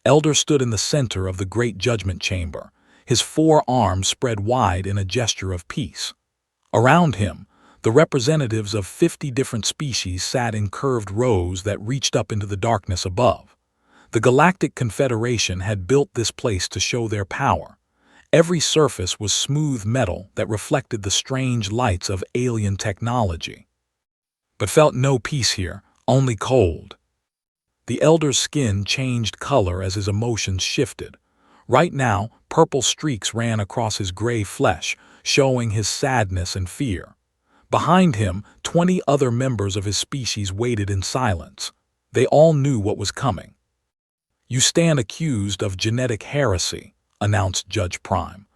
Elder stood in the center of the great judgment chamber, his four arms spread wide in a gesture of peace. Around him, the representatives of 50 different species sat in curved rows that reached up into the darkness above. The Galactic Confederation had built this place to show their power. Every surface was smooth metal that reflected the strange lights of alien technology. But felt no peace here, only cold. The Elder's skin changed color as his emotions shifted. Right now, purple streaks ran across his gray flesh, showing his sadness and fear. Behind him, 20 other members of his species waited in silence. They all knew what was coming. "You stand accused of genetic heresy," announced Judge Prime.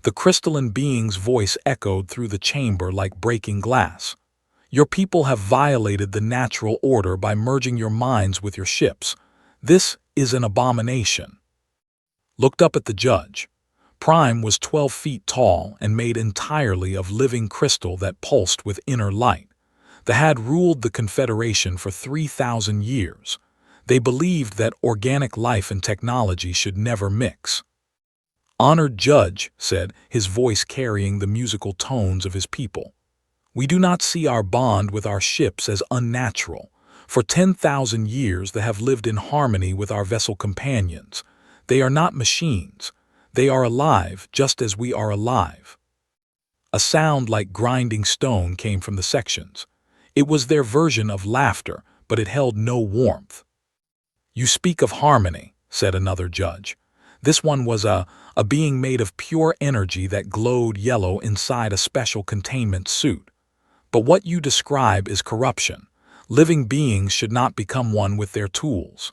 The crystalline being's voice echoed through the chamber like breaking glass. "Your people have violated the natural order by merging your minds with your ships. This is an abomination." Looked up at the judge. Prime was 12 feet tall and made entirely of living crystal that pulsed with inner light. They had ruled the Confederation for 3,000 years. They believed that organic life and technology should never mix. "Honored Judge," said, his voice carrying the musical tones of his people, "we do not see our bond with our ships as unnatural. For 10,000 years they have lived in harmony with our vessel companions. They are not machines. They are alive just as we are alive." A sound like grinding stone came from the sections. It was their version of laughter, but it held no warmth. "You speak of harmony," said another judge. This one was a being made of pure energy that glowed yellow inside a special containment suit. "But what you describe is corruption. Living beings should not become one with their tools."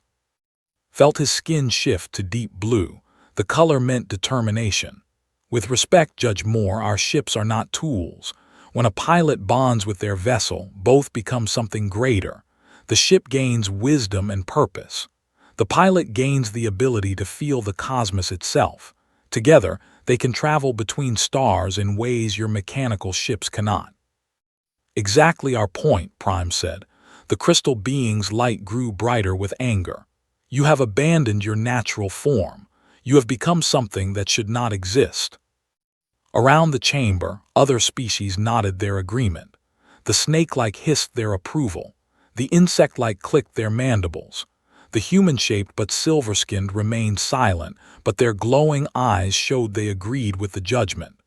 Felt his skin shift to deep blue. The color meant determination. "With respect, Judge Moore, our ships are not tools. When a pilot bonds with their vessel, both become something greater. The ship gains wisdom and purpose. The pilot gains the ability to feel the cosmos itself. Together, they can travel between stars in ways your mechanical ships cannot." "Exactly our point," Prime said. The crystal being's light grew brighter with anger. "You have abandoned your natural form. You have become something that should not exist." Around the chamber, other species nodded their agreement. The snake-like hissed their approval. The insect-like clicked their mandibles. The human-shaped but silver-skinned remained silent, but their glowing eyes showed they agreed with the judgment.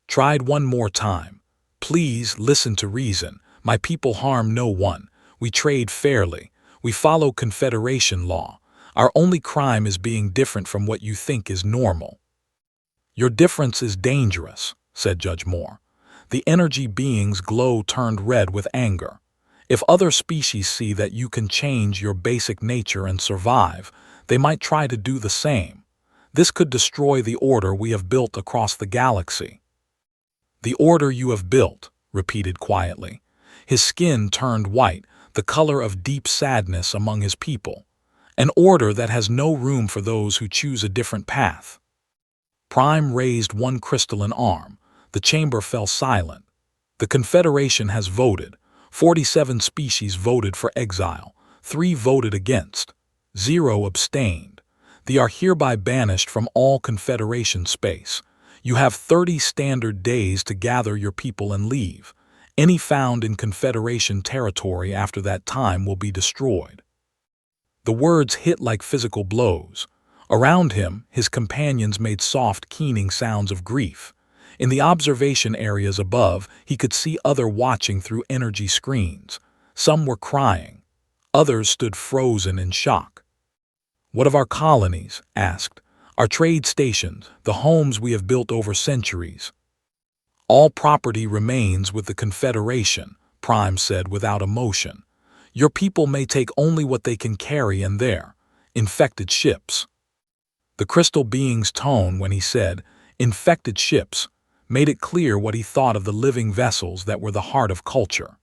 "Tried one more time. Please listen to reason. My people harm no one. We trade fairly. We follow Confederation law. Our only crime is being different from what you think is normal." "Your difference is dangerous," said Judge Moore. The energy being's glow turned red with anger. "If other species see that you can change your basic nature and survive, they might try to do the same. This could destroy the order we have built across the galaxy." "The order you have built," repeated quietly. His skin turned white, the color of deep sadness among his people. "An order that has no room for those who choose a different path." Prime raised one crystalline arm. The chamber fell silent. "The Confederation has voted. 47 species voted for exile. 3 voted against. 0 abstained. They are hereby banished from all Confederation space. You have 30 standard days to gather your people and leave. Any found in Confederation territory after that time will be destroyed." The words hit like physical blows. Around him, his companions made soft, keening sounds of grief. In the observation areas above, he could see others watching through energy screens. Some were crying. Others stood frozen in shock. "What of our colonies?" asked. "Our trade stations, the homes we have built over centuries?" "All property remains with the Confederation," Prime said without emotion. "Your people may take only what they can carry in their infected ships." The crystal being's tone when he said, "infected ships," made it clear what he thought of the living vessels that were the heart of culture.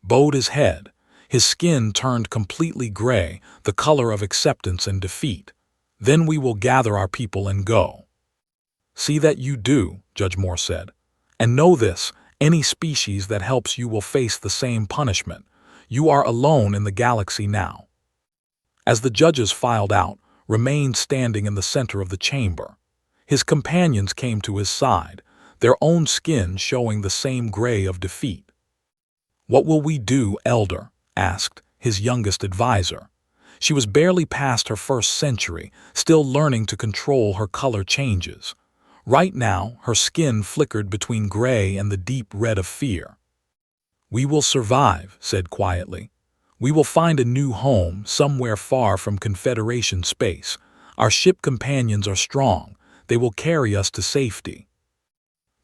Bowed his head. His skin turned completely gray, the color of acceptance and defeat. "Then we will gather our people and go." "See that you do," Judge Moore said. "And know this, any species that helps you will face the same punishment. You are alone in the galaxy now." As the judges filed out, remained standing in the center of the chamber. His companions came to his side, their own skin showing the same gray of defeat. "What will we do, Elder?" asked his youngest advisor. She was barely past her first century, still learning to control her color changes. Right now, her skin flickered between gray and the deep red of fear. "We will survive," said quietly. "We will find a new home somewhere far from Confederation space. Our ship companions are strong. They will carry us to safety."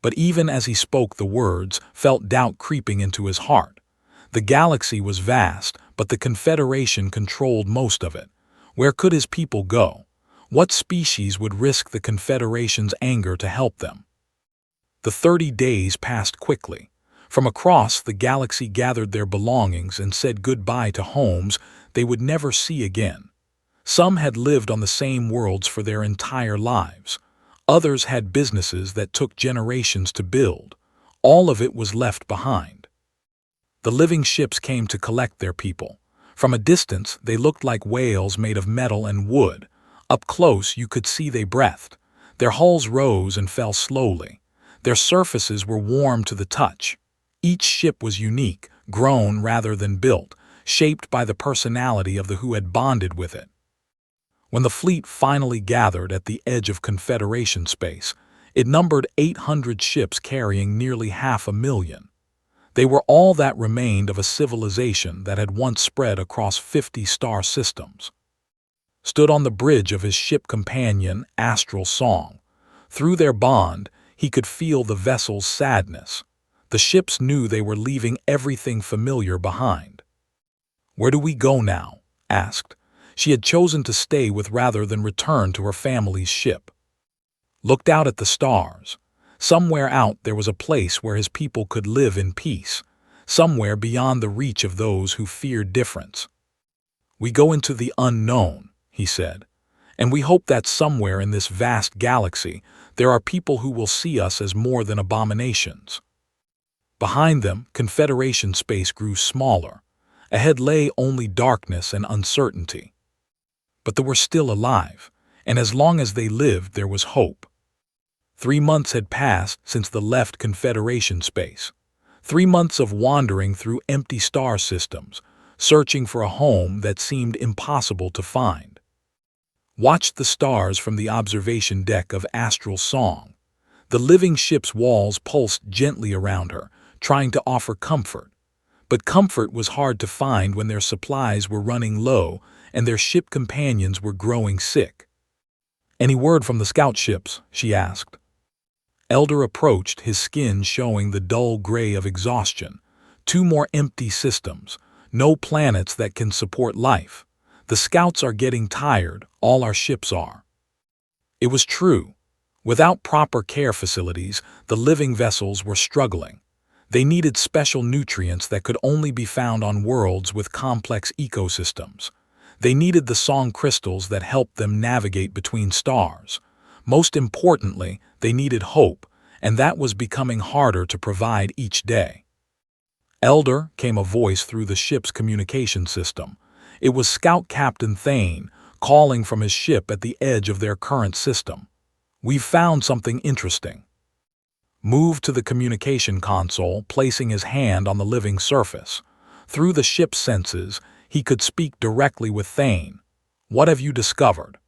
But even as he spoke the words, felt doubt creeping into his heart. The galaxy was vast, but the Confederation controlled most of it. Where could his people go? What species would risk the Confederation's anger to help them? The 30 days passed quickly. From across the galaxy gathered their belongings and said goodbye to homes they would never see again. Some had lived on the same worlds for their entire lives. Others had businesses that took generations to build. All of it was left behind. The living ships came to collect their people. From a distance, they looked like whales made of metal and wood. Up close, you could see they breathed. Their hulls rose and fell slowly. Their surfaces were warm to the touch. Each ship was unique, grown rather than built, shaped by the personality of the who had bonded with it. When the fleet finally gathered at the edge of Confederation space, it numbered 800 ships carrying nearly 500,000. They were all that remained of a civilization that had once spread across 50 star systems. Stood on the bridge of his ship companion, Astral Song. Through their bond, he could feel the vessel's sadness. The ships knew they were leaving everything familiar behind. "Where do we go now?" asked. She had chosen to stay with rather than return to her family's ship. Looked out at the stars. Somewhere out there was a place where his people could live in peace, somewhere beyond the reach of those who feared difference. "We go into the unknown," he said, "and we hope that somewhere in this vast galaxy there are people who will see us as more than abominations." Behind them, Confederation space grew smaller. Ahead lay only darkness and uncertainty. But they were still alive, and as long as they lived, there was hope. 3 months had passed since they left Confederation space. 3 months of wandering through empty star systems, searching for a home that seemed impossible to find. Watched the stars from the observation deck of Astral Song. The living ship's walls pulsed gently around her, trying to offer comfort. But comfort was hard to find when their supplies were running low and their ship companions were growing sick. "Any word from the scout ships?" she asked. Elder approached, his skin showing the dull gray of exhaustion. 2 more empty systems. No planets that can support life. The scouts are getting tired, all our ships are. It was true. Without proper care facilities, the living vessels were struggling. They needed special nutrients that could only be found on worlds with complex ecosystems. They needed the song crystals that helped them navigate between stars. Most importantly, they needed hope, and that was becoming harder to provide each day. "Elder," came a voice through the ship's communication system. It was Scout Captain Thane, calling from his ship at the edge of their current system. "We've found something interesting." Moved to the communication console, placing his hand on the living surface. Through the ship's senses, he could speak directly with Thane. "What have you discovered?"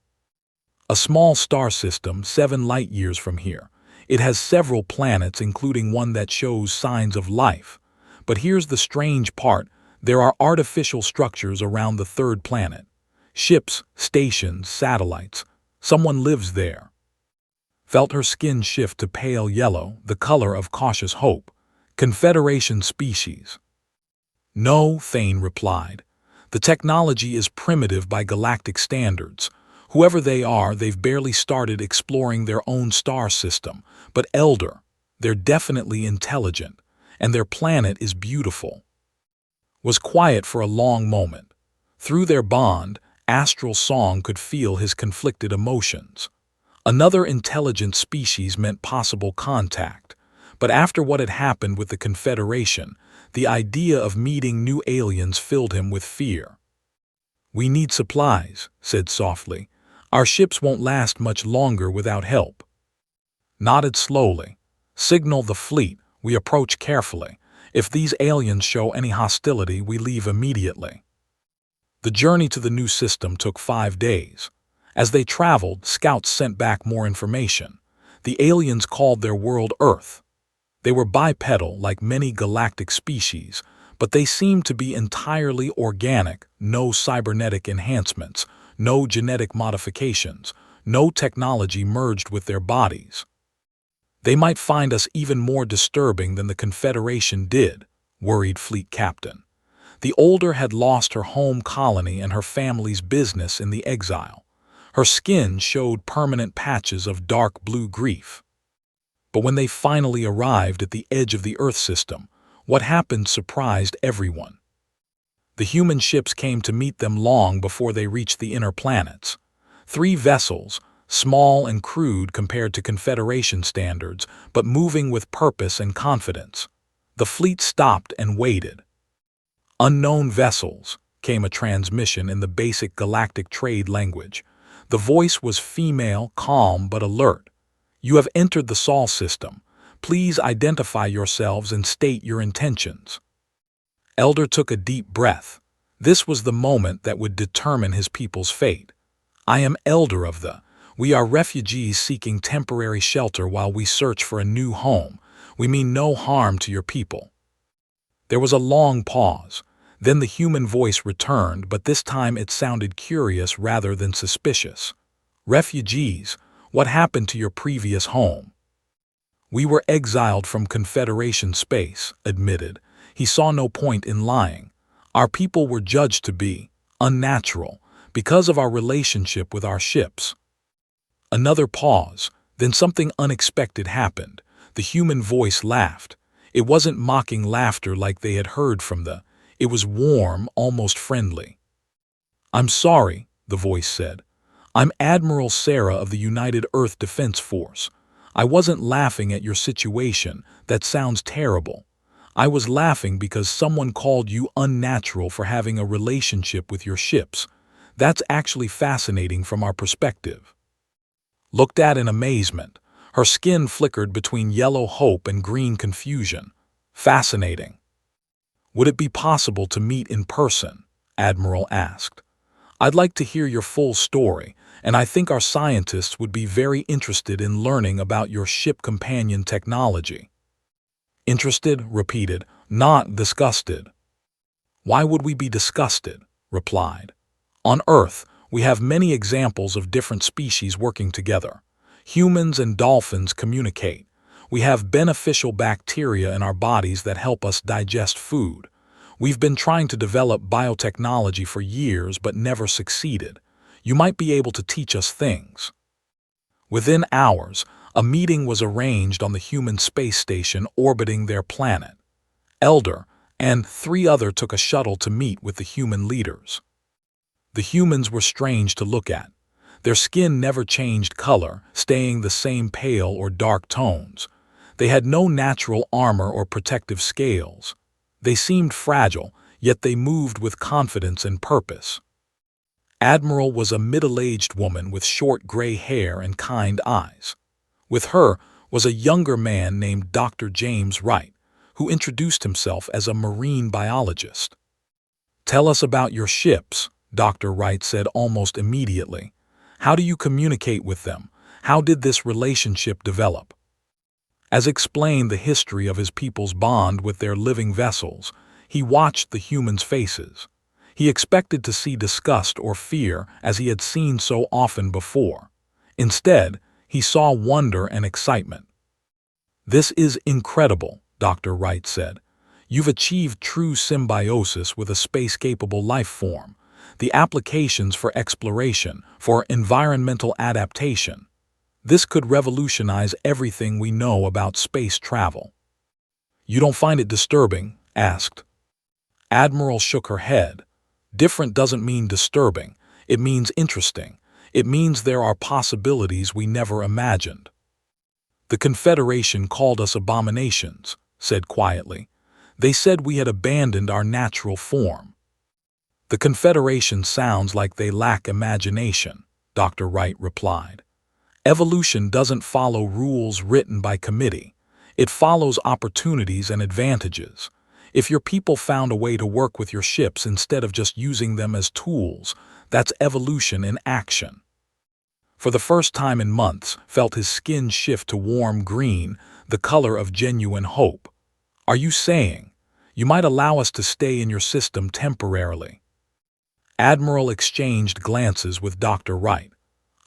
"A small star system 7 light-years from here. It has several planets, including one that shows signs of life. But here's the strange part. There are artificial structures around the 3rd planet. Ships, stations, satellites. Someone lives there." Felt her skin shift to pale yellow, the color of cautious hope. "Confederation species." "No," Thane replied. "The technology is primitive by galactic standards. Whoever they are, they've barely started exploring their own star system. But Elder, they're definitely intelligent, and their planet is beautiful." Was quiet for a long moment. Through their bond, Astral Song could feel his conflicted emotions. Another intelligent species meant possible contact, but after what had happened with the Confederation, the idea of meeting new aliens filled him with fear. "We need supplies," said softly. Our ships won't last much longer without help. Nodded slowly. Signal the fleet. We approach carefully. If these aliens show any hostility, we leave immediately. The journey to the new system took 5 days. As they traveled, scouts sent back more information. The aliens called their world Earth. They were bipedal like many galactic species, but they seemed to be entirely organic, no cybernetic enhancements, no genetic modifications, no technology merged with their bodies. They might find us even more disturbing than the Confederation did, worried Fleet Captain. The older had lost her home colony and her family's business in the exile. Her skin showed permanent patches of dark blue grief. But when they finally arrived at the edge of the Earth system, what happened surprised everyone. The human ships came to meet them long before they reached the inner planets. 3 vessels, small and crude compared to Confederation standards, but moving with purpose and confidence. The fleet stopped and waited. "Unknown vessels," came a transmission in the basic galactic trade language. The voice was female, calm but alert. "You have entered the Sol system. Please identify yourselves and state your intentions." Elder took a deep breath. This was the moment that would determine his people's fate. "I am Elder of the. We are refugees seeking temporary shelter while we search for a new home. We mean no harm to your people." There was a long pause. Then the human voice returned, but this time it sounded curious rather than suspicious. "Refugees, what happened to your previous home?" "We were exiled from Confederation space," admitted. He saw no point in lying. "Our people were judged to be unnatural because of our relationship with our ships." Another pause, then something unexpected happened. The human voice laughed. It wasn't mocking laughter like they had heard from the. It was warm, almost friendly. "I'm sorry," the voice said. "I'm Admiral Sarah of the United Earth Defense Force. I wasn't laughing at your situation. That sounds terrible. I was laughing because someone called you unnatural for having a relationship with your ships. That's actually fascinating from our perspective." Looked at in amazement, her skin flickered between yellow hope and green confusion. "Fascinating." "Would it be possible to meet in person?" Admiral asked. "I'd like to hear your full story, and I think our scientists would be very interested in learning about your ship companion technology." "Interested?" repeated, not disgusted. "Why would we be disgusted?" replied. "On Earth, we have many examples of different species working together. Humans and dolphins communicate. We have beneficial bacteria in our bodies that help us digest food. We've been trying to develop biotechnology for years but never succeeded. You might be able to teach us things." Within hours, a meeting was arranged on the human space station orbiting their planet. Elder and 3 others took a shuttle to meet with the human leaders. The humans were strange to look at. Their skin never changed color, staying the same pale or dark tones. They had no natural armor or protective scales. They seemed fragile, yet they moved with confidence and purpose. Admiral was a middle-aged woman with short gray hair and kind eyes. With her was a younger man named Dr. James Wright, who introduced himself as a marine biologist. "Tell us about your ships," Dr. Wright said almost immediately. "How do you communicate with them? How did this relationship develop?" As explained the history of his people's bond with their living vessels, he watched the humans' faces. He expected to see disgust or fear as he had seen so often before. Instead, he saw wonder and excitement. "This is incredible," Dr. Wright said. "You've achieved true symbiosis with a space-capable life form. The applications for exploration, for environmental adaptation. This could revolutionize everything we know about space travel." "You don't find it disturbing?" asked. Admiral shook her head. "Different doesn't mean disturbing. It means interesting. It means there are possibilities we never imagined." "The Confederation called us abominations," said quietly. "They said we had abandoned our natural form." "The Confederation sounds like they lack imagination," Dr. Wright replied. Evolution doesn't follow rules written by committee. It follows opportunities and advantages. If your people found a way to work with your ships instead of just using them as tools, that's evolution in action. For the first time in months, felt his skin shift to warm green, the color of genuine hope. Are you saying, you might allow us to stay in your system temporarily? Admiral exchanged glances with Dr. Wright.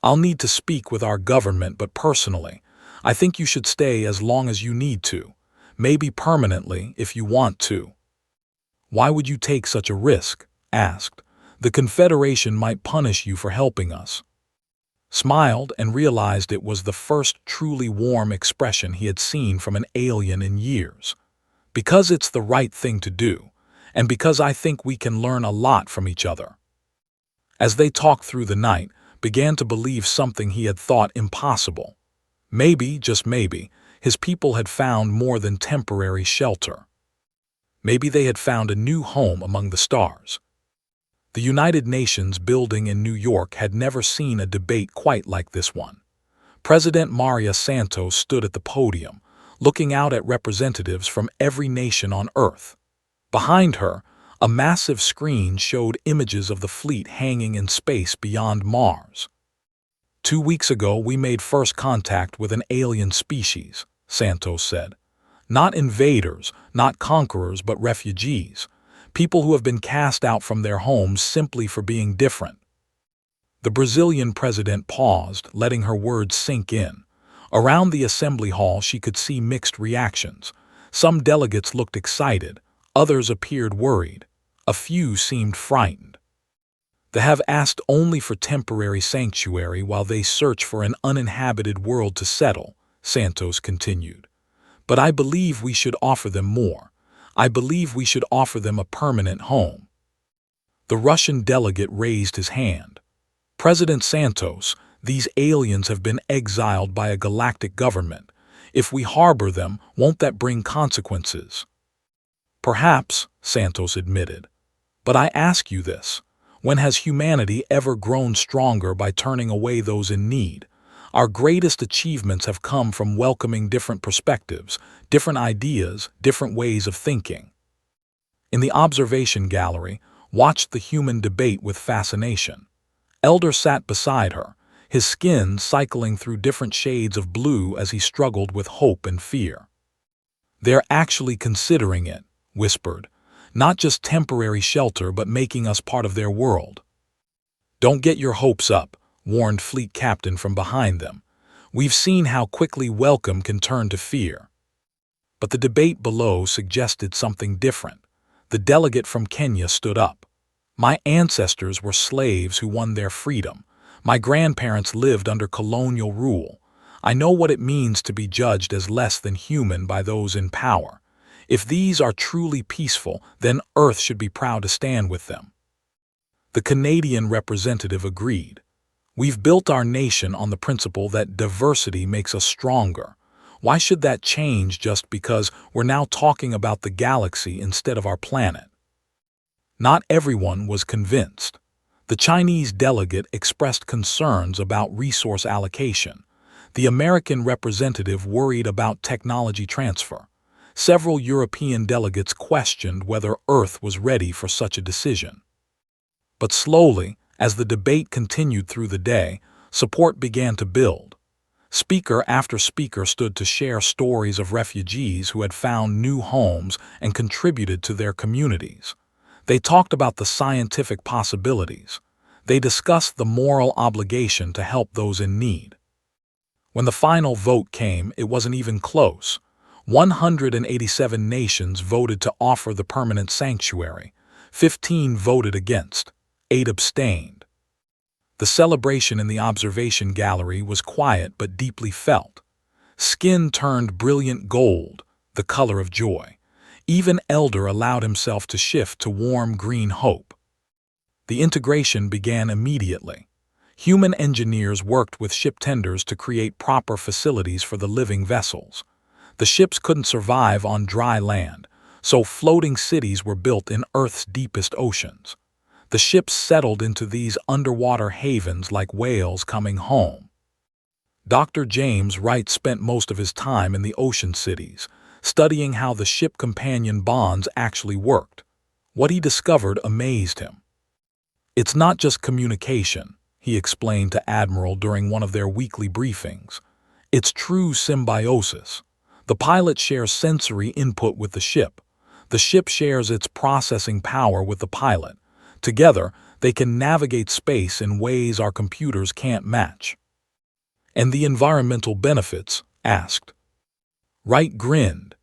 I'll need to speak with our government, but personally, I think you should stay as long as you need to, maybe permanently if you want to. Why would you take such a risk? Asked. The Confederation might punish you for helping us. Smiled and realized it was the first truly warm expression he had seen from an alien in years. Because it's the right thing to do, and because I think we can learn a lot from each other. As they talked through the night, began to believe something he had thought impossible. Maybe, just maybe, his people had found more than temporary shelter. Maybe they had found a new home among the stars. The United Nations building in New York had never seen a debate quite like this one. President Maria Santos stood at the podium, looking out at representatives from every nation on Earth. Behind her, a massive screen showed images of the fleet hanging in space beyond Mars. 2 weeks ago, we made first contact with an alien species, Santos said. Not invaders, not conquerors, but refugees. People who have been cast out from their homes simply for being different. The Brazilian president paused, letting her words sink in. Around the assembly hall, she could see mixed reactions. Some delegates looked excited, others appeared worried. A few seemed frightened. They have asked only for temporary sanctuary while they search for an uninhabited world to settle, Santos continued. But I believe we should offer them more. I believe we should offer them a permanent home. The Russian delegate raised his hand. President Santos, these aliens have been exiled by a galactic government. If we harbor them, won't that bring consequences? Perhaps, Santos admitted. But I ask you this. When has humanity ever grown stronger by turning away those in need? Our greatest achievements have come from welcoming different perspectives, different ideas, different ways of thinking. In the observation gallery, watched the human debate with fascination. Elder sat beside her, his skin cycling through different shades of blue as he struggled with hope and fear. They're actually considering it, whispered. Not just temporary shelter, but making us part of their world. Don't get your hopes up, warned Fleet Captain from behind them. We've seen how quickly welcome can turn to fear. But the debate below suggested something different. The delegate from Kenya stood up. My ancestors were slaves who won their freedom. My grandparents lived under colonial rule. I know what it means to be judged as less than human by those in power. If these are truly peaceful, then Earth should be proud to stand with them. The Canadian representative agreed. We've built our nation on the principle that diversity makes us stronger. Why should that change just because we're now talking about the galaxy instead of our planet? Not everyone was convinced. The Chinese delegate expressed concerns about resource allocation. The American representative worried about technology transfer. Several European delegates questioned whether Earth was ready for such a decision. But slowly, as the debate continued through the day, support began to build. Speaker after speaker stood to share stories of refugees who had found new homes and contributed to their communities. They talked about the scientific possibilities. They discussed the moral obligation to help those in need. When the final vote came, it wasn't even close. 187 nations voted to offer the permanent sanctuary. 15 voted against. 8 abstained. The celebration in the observation gallery was quiet but deeply felt. Skin turned brilliant gold, the color of joy. Even Elder allowed himself to shift to warm green hope. The integration began immediately. Human engineers worked with ship tenders to create proper facilities for the living vessels. The ships couldn't survive on dry land, so floating cities were built in Earth's deepest oceans. The ships settled into these underwater havens like whales coming home. Dr. James Wright spent most of his time in the ocean cities, studying how the ship-companion bonds actually worked. What he discovered amazed him. "It's not just communication," he explained to Admiral during one of their weekly briefings. "It's true symbiosis. The pilot shares sensory input with the ship. The ship shares its processing power with the pilot. Together, they can navigate space in ways our computers can't match." "And the environmental benefits?" asked. Wright grinned.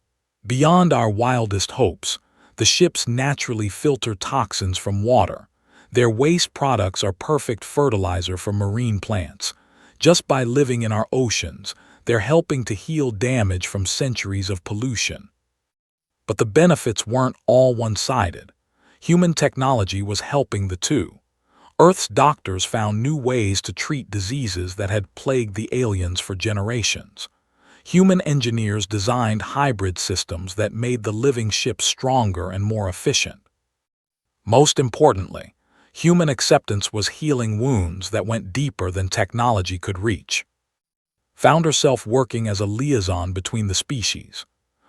"Beyond our wildest hopes, the ships naturally filter toxins from water. Their waste products are perfect fertilizer for marine plants. Just by living in our oceans, they're helping to heal damage from centuries of pollution." But the benefits weren't all one-sided. Human technology was helping the too. Earth's doctors found new ways to treat diseases that had plagued the aliens for generations. Human engineers designed hybrid systems that made the living ships stronger and more efficient. Most importantly, human acceptance was healing wounds that went deeper than technology could reach. Found herself working as a liaison between the species.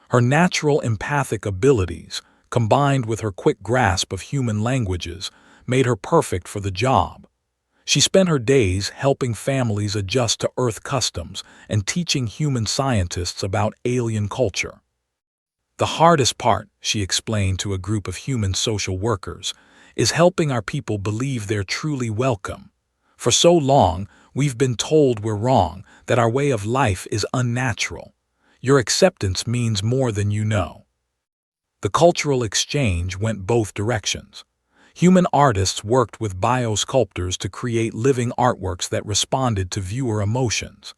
Her natural empathic abilities, combined with her quick grasp of human languages, made her perfect for the job. She spent her days helping families adjust to Earth customs and teaching human scientists about alien culture. "The hardest part," she explained to a group of human social workers, "is helping our people believe they're truly welcome. For so long, we've been told we're wrong, that our way of life is unnatural. Your acceptance means more than you know." The cultural exchange went both directions. Human artists worked with biosculptors to create living artworks that responded to viewer emotions.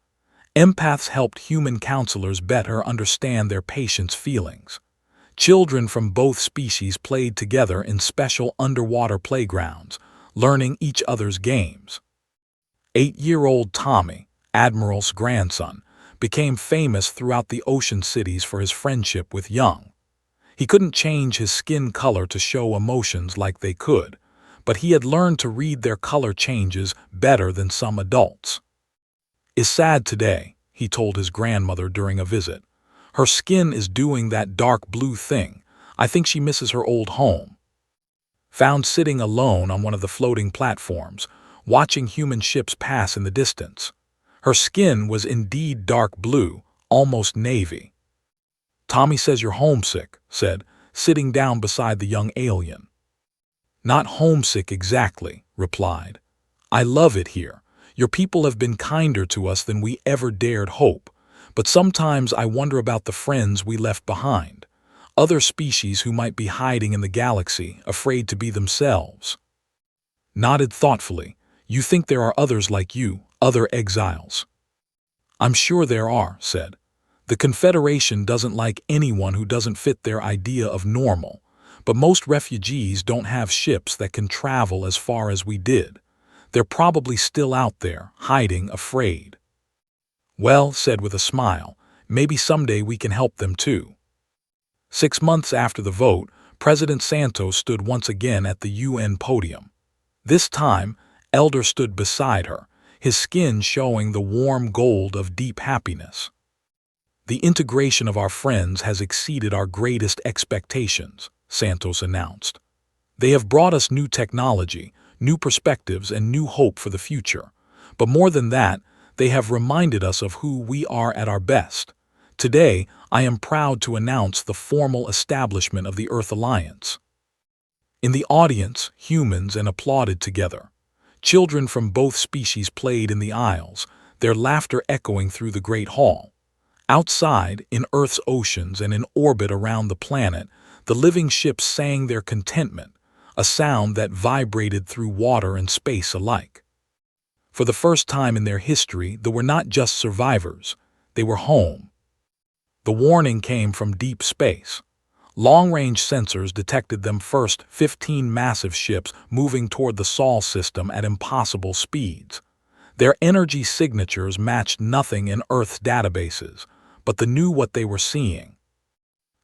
Empaths helped human counselors better understand their patients' feelings. Children from both species played together in special underwater playgrounds, learning each other's games. 8-year-old Tommy, Admiral's grandson, became famous throughout the ocean cities for his friendship with Young. He couldn't change his skin color to show emotions like they could, but he had learned to read their color changes better than some adults. "Is sad today," he told his grandmother during a visit. "Her skin is doing that dark blue thing. I think she misses her old home." Found sitting alone on one of the floating platforms, watching human ships pass in the distance. Her skin was indeed dark blue, almost navy. "Tommy says you're homesick," said, sitting down beside the young alien. "Not homesick exactly," replied. "I love it here. Your people have been kinder to us than we ever dared hope, but sometimes I wonder about the friends we left behind. Other species who might be hiding in the galaxy, afraid to be themselves." Nodded thoughtfully. "You think there are others like you, other exiles?" "I'm sure there are," said. "The Confederation doesn't like anyone who doesn't fit their idea of normal, but most refugees don't have ships that can travel as far as we did. They're probably still out there, hiding, afraid." "Well," said with a smile, "maybe someday we can help them too." 6 months after the vote, President Santos stood once again at the UN podium. This time, Elder stood beside her, his skin showing the warm gold of deep happiness. "The integration of our friends has exceeded our greatest expectations," Santos announced. "They have brought us new technology, new perspectives, and new hope for the future. But more than that, they have reminded us of who we are at our best. Today, I am proud to announce the formal establishment of the Earth Alliance." In the audience, humans and applauded together. Children from both species played in the aisles, their laughter echoing through the Great Hall. Outside, in Earth's oceans and in orbit around the planet, the living ships sang their contentment, a sound that vibrated through water and space alike. For the first time in their history, they were not just survivors, they were home. The warning came from deep space. Long-range sensors detected them first, 15 massive ships moving toward the Sol system at impossible speeds. Their energy signatures matched nothing in Earth's databases, but they knew what they were seeing.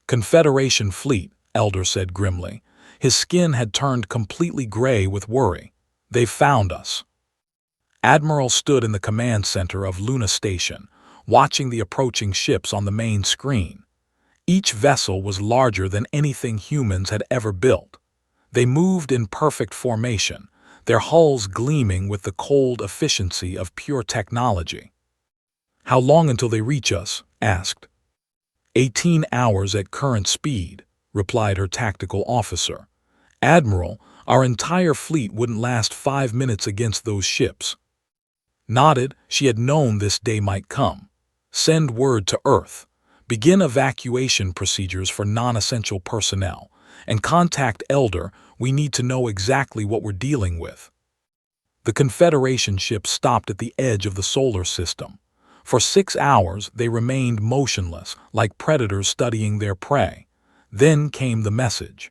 "Confederation fleet," Elder said grimly. His skin had turned completely gray with worry. "They've found us." Admiral stood in the command center of Luna Station, watching the approaching ships on the main screen. Each vessel was larger than anything humans had ever built. They moved in perfect formation, their hulls gleaming with the cold efficiency of pure technology. "How long until they reach us?" asked. 18 hours at current speed," replied her tactical officer. "Admiral, our entire fleet wouldn't last 5 minutes against those ships." Nodded, she had known this day might come. "Send word to Earth. Begin evacuation procedures for non-essential personnel. And contact Elder, we need to know exactly what we're dealing with." The Confederation ship stopped at the edge of the solar system. For 6 hours they remained motionless, like predators studying their prey. Then came the message.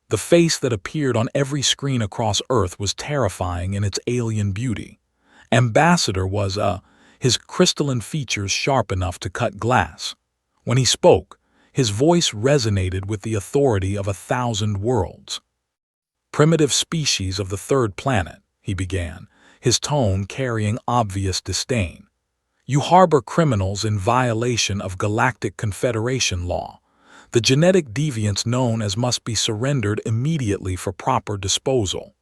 The face that appeared on every screen across Earth was terrifying in its alien beauty. Ambassador was his crystalline features sharp enough to cut glass. When he spoke, his voice resonated with the authority of 1,000 worlds. "Primitive species of the third planet," he began, his tone carrying obvious disdain. "You harbor criminals in violation of Galactic Confederation law. The genetic deviants known as must be surrendered immediately for proper disposal."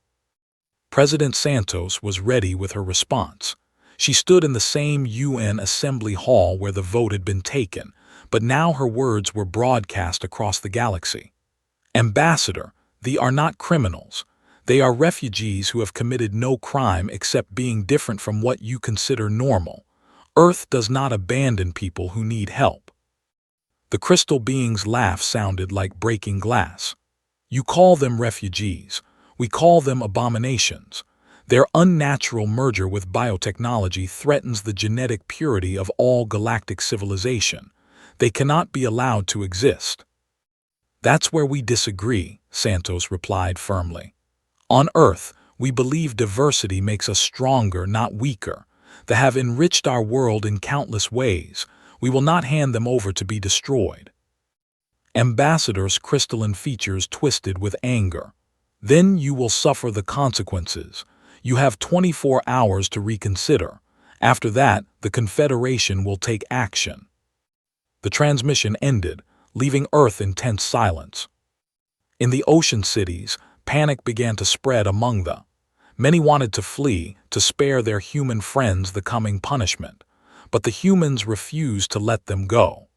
President Santos was ready with her response. She stood in the same UN assembly hall where the vote had been taken, but now her words were broadcast across the galaxy. "Ambassador, they are not criminals. They are refugees who have committed no crime except being different from what you consider normal. Earth does not abandon people who need help." The crystal being's laugh sounded like breaking glass. "You call them refugees. We call them abominations. Their unnatural merger with biotechnology threatens the genetic purity of all galactic civilization. They cannot be allowed to exist." "That's where we disagree," Santos replied firmly. "On Earth, we believe diversity makes us stronger, not weaker. They have enriched our world in countless ways. We will not hand them over to be destroyed." Ambassador's crystalline features twisted with anger. "Then you will suffer the consequences. You have 24 hours to reconsider. After that, the Confederation will take action." The transmission ended, leaving Earth in tense silence. In the ocean cities, panic began to spread among them. Many wanted to flee, to spare their human friends the coming punishment, but the humans refused to let them go.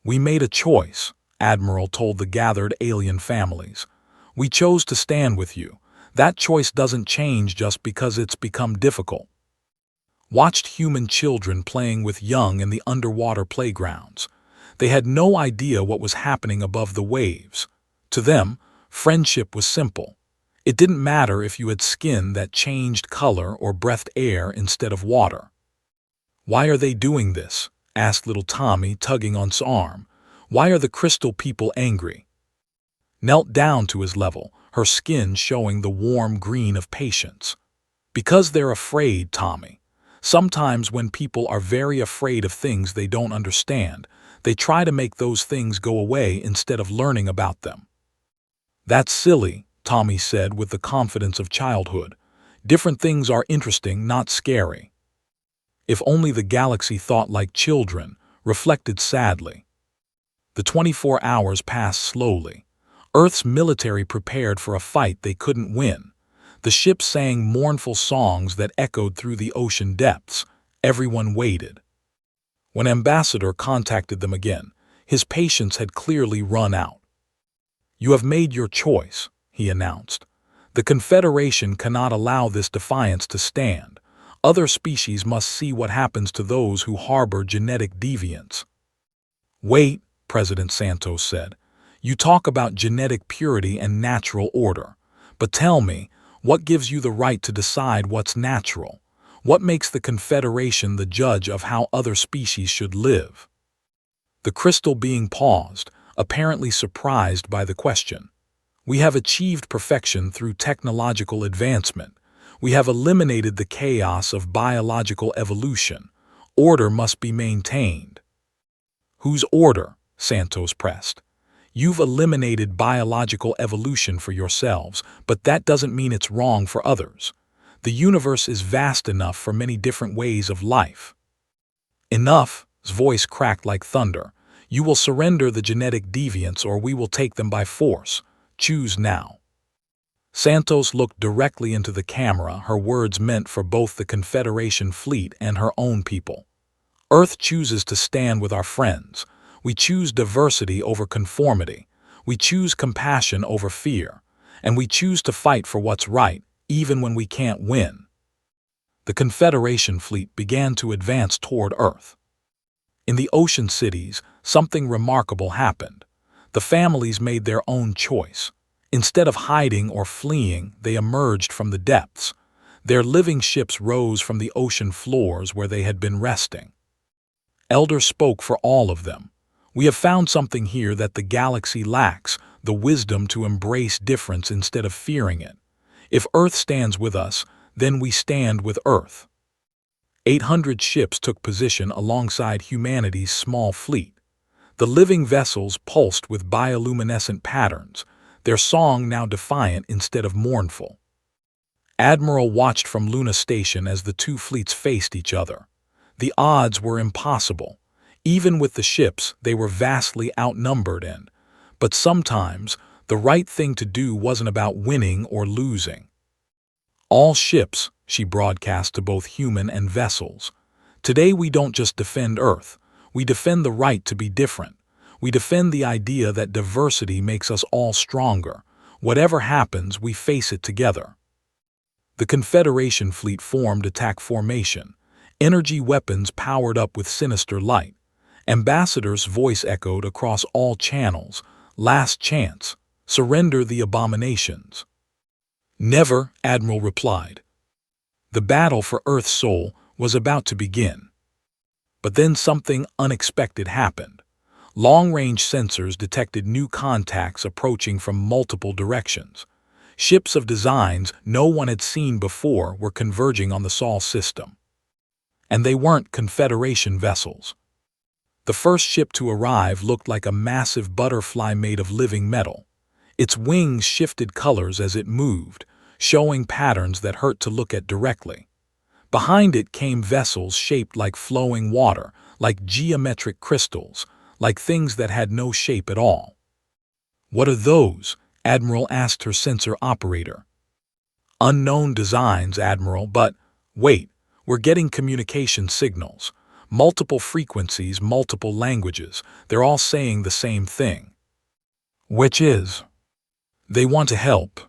"We made a choice," Admiral told the gathered alien families. "We chose to stand with you. That choice doesn't change just because it's become difficult." Watched human children playing with young in the underwater playgrounds. They had no idea what was happening above the waves. To them, friendship was simple. It didn't matter if you had skin that changed color or breathed air instead of water. "Why are they doing this?" asked little Tommy, tugging on his arm. "Why are the crystal people angry?" Knelt down to his level, her skin showing the warm green of patience. "Because they're afraid, Tommy. Sometimes when people are very afraid of things they don't understand, they try to make those things go away instead of learning about them." "That's silly," Tommy said with the confidence of childhood. "Different things are interesting, not scary." If only the galaxy thought like children, reflected sadly. The 24 hours passed slowly. Earth's military prepared for a fight they couldn't win. The ships sang mournful songs that echoed through the ocean depths. Everyone waited. When Ambassador contacted them again, his patience had clearly run out. "You have made your choice," he announced. "The Confederation cannot allow this defiance to stand. Other species must see what happens to those who harbor genetic deviants." "Wait," President Santos said. "You talk about genetic purity and natural order. But tell me, what gives you the right to decide what's natural? What makes the Confederation the judge of how other species should live?" The crystal being paused, apparently surprised by the question. "We have achieved perfection through technological advancement. We have eliminated the chaos of biological evolution. Order must be maintained." "Whose order?" Santos pressed. You've eliminated biological evolution for yourselves, but that doesn't mean it's wrong for others. The universe is vast enough for many different ways of life. Enough, his voice cracked like thunder. You will surrender the genetic deviants or we will take them by force. Choose now. Santos looked directly into the camera, her words meant for both the Confederation fleet and her own people. Earth chooses to stand with our friends. We choose diversity over conformity. We choose compassion over fear. And we choose to fight for what's right, even when we can't win. The Confederation fleet began to advance toward Earth. In the ocean cities, something remarkable happened. The families made their own choice. Instead of hiding or fleeing, they emerged from the depths. Their living ships rose from the ocean floors where they had been resting. Elder spoke for all of them. We have found something here that the galaxy lacks, the wisdom to embrace difference instead of fearing it. If Earth stands with us, then we stand with Earth. 800 ships took position alongside humanity's small fleet. The living vessels pulsed with bioluminescent patterns, their song now defiant instead of mournful. Admiral watched from Luna Station as the two fleets faced each other. The odds were impossible. Even with the ships, they were vastly outnumbered but sometimes, the right thing to do wasn't about winning or losing. All ships, she broadcast to both human and vessels. Today we don't just defend Earth, we defend the right to be different. We defend the idea that diversity makes us all stronger. Whatever happens, we face it together. The Confederation fleet formed attack formation. Energy weapons powered up with sinister light. Ambassador's voice echoed across all channels. Last chance. Surrender the abominations. Never, Admiral replied. The battle for Earth's soul was about to begin. But then something unexpected happened. Long-range sensors detected new contacts approaching from multiple directions. Ships of designs no one had seen before were converging on the Sol system. And they weren't Confederation vessels. The first ship to arrive looked like a massive butterfly made of living metal. Its wings shifted colors as it moved, showing patterns that hurt to look at directly. Behind it came vessels shaped like flowing water, like geometric crystals, like things that had no shape at all. What are those? Admiral asked her sensor operator. Unknown designs, Admiral, but wait, we're getting communication signals. Multiple frequencies, multiple languages, they're all saying the same thing. Which is? They want to help.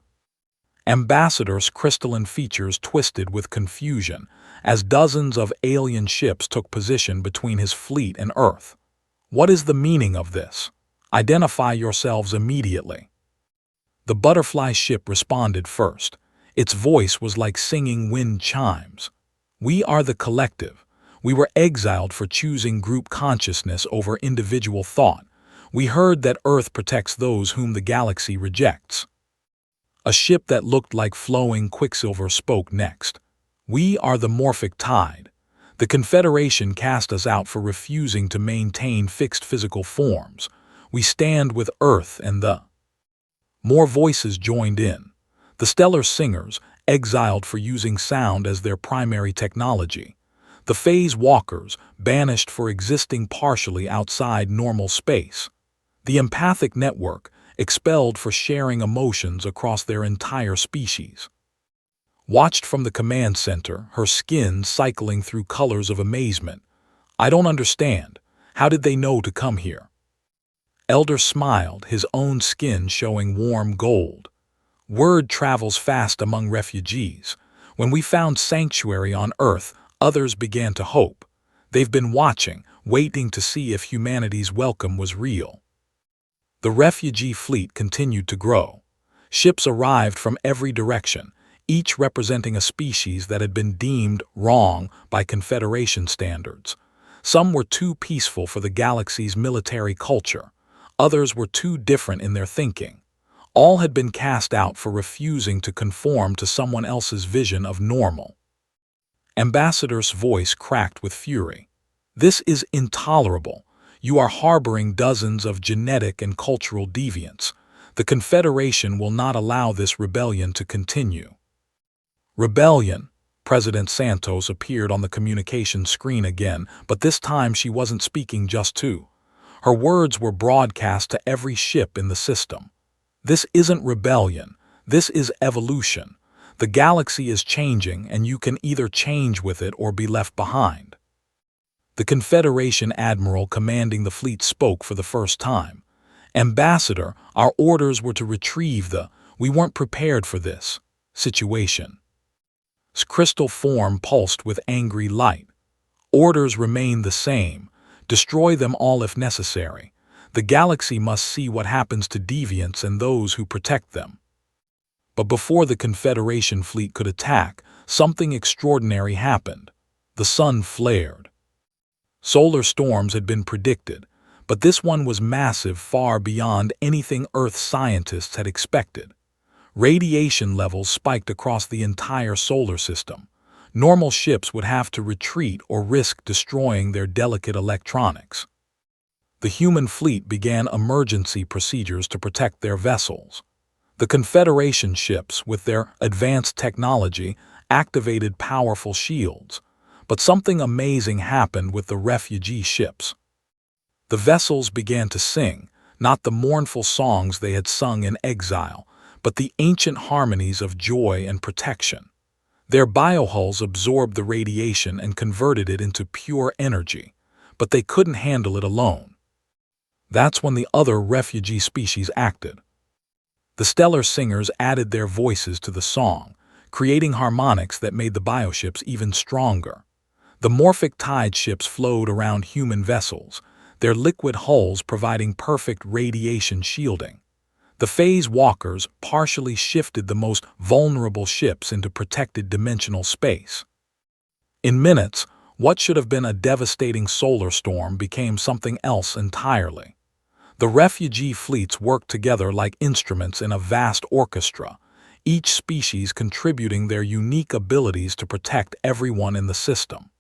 Ambassador's crystalline features twisted with confusion as dozens of alien ships took position between his fleet and Earth. What is the meaning of this? Identify yourselves immediately. The butterfly ship responded first. Its voice was like singing wind chimes. We are the collective. We were exiled for choosing group consciousness over individual thought. We heard that Earth protects those whom the galaxy rejects. A ship that looked like flowing quicksilver spoke next. We are the morphic tide. The Confederation cast us out for refusing to maintain fixed physical forms. We stand with Earth and the... More voices joined in. The stellar singers, exiled for using sound as their primary technology. The phase walkers, banished for existing partially outside normal space. The empathic network, expelled for sharing emotions across their entire species. Watched from the command center, her skin cycling through colors of amazement. I don't understand. How did they know to come here? Elder smiled, his own skin showing warm gold. Word travels fast among refugees. When we found sanctuary on Earth, others began to hope. They've been watching, waiting to see if humanity's welcome was real. The refugee fleet continued to grow. Ships arrived from every direction, each representing a species that had been deemed wrong by Confederation standards. Some were too peaceful for the galaxy's military culture. Others were too different in their thinking. All had been cast out for refusing to conform to someone else's vision of normal. Ambassador's voice cracked with fury. This is intolerable. You are harboring dozens of genetic and cultural deviants. The Confederation will not allow this rebellion to continue." Rebellion. President Santos appeared on the communication screen again, but this time she wasn't speaking just to. Her words were broadcast to every ship in the system. "This isn't rebellion. This is evolution. The galaxy is changing, and you can either change with it or be left behind." The Confederation admiral commanding the fleet spoke for the first time. "Ambassador, our orders were to retrieve the we weren't prepared for this situation." Crystal form pulsed with angry light. "Orders remain the same. Destroy them all if necessary. The galaxy must see what happens to deviants and those who protect them." But before the Confederation fleet could attack, something extraordinary happened. The sun flared. Solar storms had been predicted, but this one was massive, far beyond anything Earth scientists had expected. Radiation levels spiked across the entire solar system. Normal ships would have to retreat or risk destroying their delicate electronics. The human fleet began emergency procedures to protect their vessels. The Confederation ships, with their advanced technology, activated powerful shields. But something amazing happened with the refugee ships. The vessels began to sing, not the mournful songs they had sung in exile, but the ancient harmonies of joy and protection. Their biohulls absorbed the radiation and converted it into pure energy, but they couldn't handle it alone. That's when the other refugee species acted. The stellar singers added their voices to the song, creating harmonics that made the bioships even stronger. The morphic tide ships flowed around human vessels, their liquid hulls providing perfect radiation shielding. The phase walkers partially shifted the most vulnerable ships into protected dimensional space. In minutes, what should have been a devastating solar storm became something else entirely. The refugee fleets worked together like instruments in a vast orchestra, each species contributing their unique abilities to protect everyone in the system.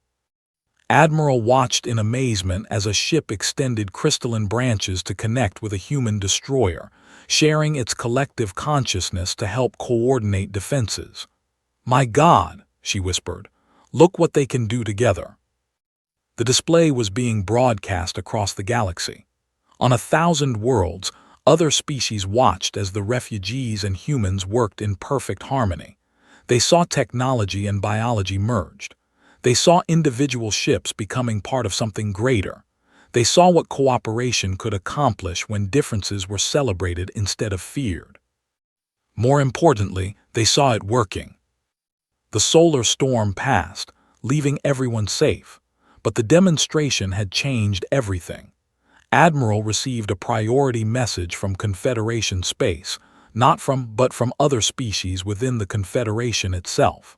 Admiral watched in amazement as a ship extended crystalline branches to connect with a human destroyer, sharing its collective consciousness to help coordinate defenses. "My God," she whispered, "look what they can do together." The display was being broadcast across the galaxy. On 1,000 worlds, other species watched as the refugees and humans worked in perfect harmony. They saw technology and biology merged. They saw individual ships becoming part of something greater. They saw what cooperation could accomplish when differences were celebrated instead of feared. More importantly, they saw it working. The solar storm passed, leaving everyone safe, but the demonstration had changed everything. Admiral received a priority message from Confederation space, but from other species within the Confederation itself.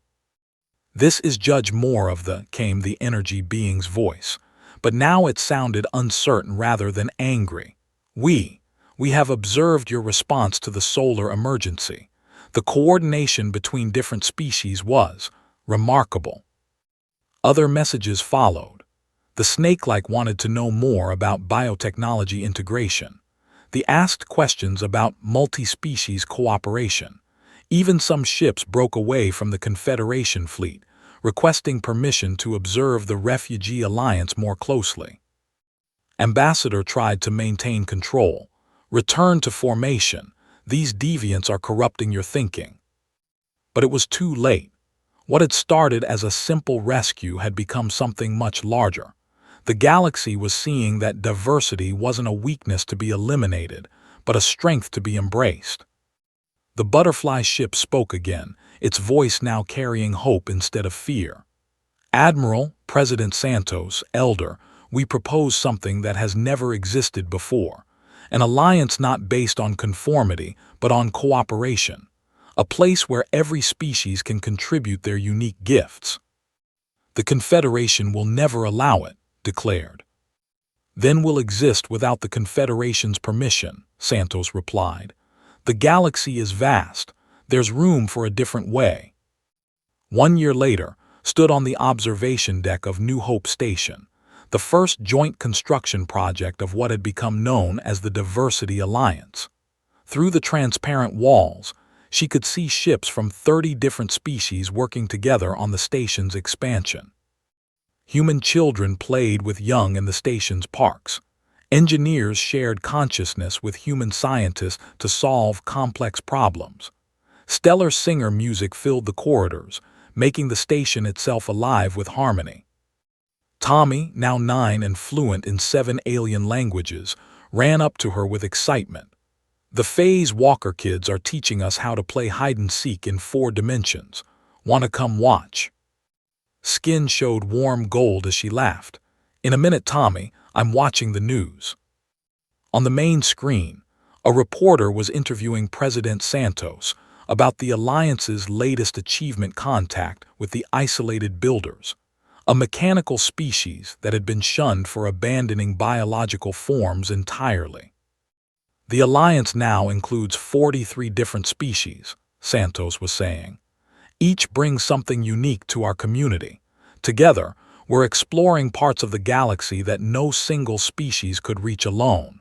"This is Judge Moore of the," came the energy being's voice, but now it sounded uncertain rather than angry. We have observed your response to the solar emergency. The coordination between different species was remarkable." Other messages followed. The snake-like wanted to know more about biotechnology integration. They asked questions about multi-species cooperation. Even some ships broke away from the Confederation fleet, requesting permission to observe the refugee alliance more closely. Ambassador tried to maintain control. "Return to formation. These deviants are corrupting your thinking." But it was too late. What had started as a simple rescue had become something much larger. The galaxy was seeing that diversity wasn't a weakness to be eliminated, but a strength to be embraced. The butterfly ship spoke again, its voice now carrying hope instead of fear. "Admiral, President Santos, Elder, we propose something that has never existed before. An alliance not based on conformity, but on cooperation. A place where every species can contribute their unique gifts." "The Confederation will never allow it," declared. "Then we'll exist without the Confederation's permission," Santos replied. "The galaxy is vast. There's room for a different way." 1 year later, stood on the observation deck of New Hope Station. the first joint construction project of what had become known as the Diversity Alliance. Through the transparent walls, she could see ships from 30 different species working together on the station's expansion. Human children played with young in the station's parks. Engineers shared consciousness with human scientists to solve complex problems. Stellar singer music filled the corridors, making the station itself alive with harmony. Tommy, now 9 and fluent in 7 alien languages, ran up to her with excitement. The Phase Walker kids are teaching us how to play hide-and-seek in 4 dimensions. Wanna come watch? Skin showed warm gold as she laughed. In a minute, Tommy, I'm watching the news. On the main screen, a reporter was interviewing President Santos about the Alliance's latest achievement: contact with the isolated builders, a mechanical species that had been shunned for abandoning biological forms entirely. The Alliance now includes 43 different species, Santos was saying. Each brings something unique to our community. Together, we're exploring parts of the galaxy that no single species could reach alone.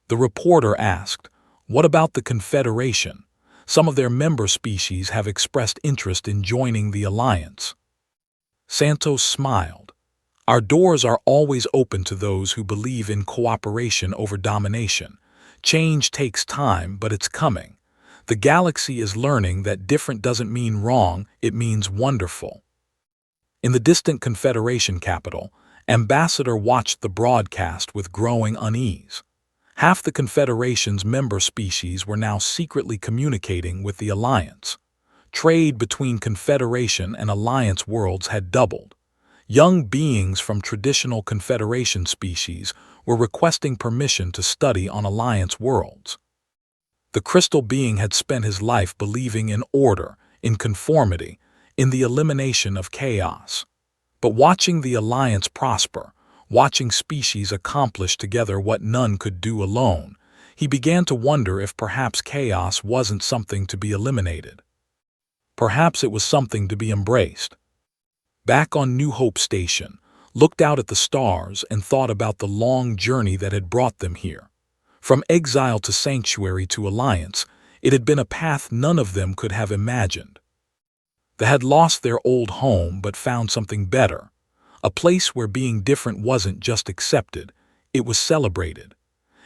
The reporter asked, "What about the Confederation? Some of their member species have expressed interest in joining the Alliance." Santos smiled. "Our doors are always open to those who believe in cooperation over domination. Change takes time, but it's coming. The galaxy is learning that different doesn't mean wrong, it means wonderful." In the distant Confederation capital, Ambassador watched the broadcast with growing unease. Half the Confederation's member species were now secretly communicating with the Alliance. Trade between Confederation and Alliance worlds had doubled. Young beings from traditional Confederation species were requesting permission to study on Alliance worlds. The crystal being had spent his life believing in order, in conformity, in the elimination of chaos. But watching the Alliance prosper, watching species accomplish together what none could do alone, he began to wonder if perhaps chaos wasn't something to be eliminated. Perhaps it was something to be embraced. Back on New Hope Station, looked out at the stars and thought about the long journey that had brought them here. From exile to sanctuary to alliance, it had been a path none of them could have imagined. They had lost their old home but found something better, a place where being different wasn't just accepted, it was celebrated.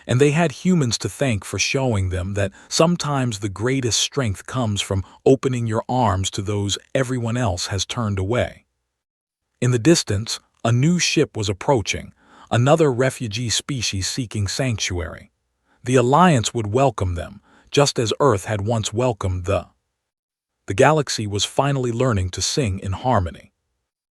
And they had humans to thank for showing them that sometimes the greatest strength comes from opening your arms to those everyone else has turned away. In the distance, a new ship was approaching, another refugee species seeking sanctuary. The Alliance would welcome them, just as Earth had once welcomed the galaxy was finally learning to sing in harmony.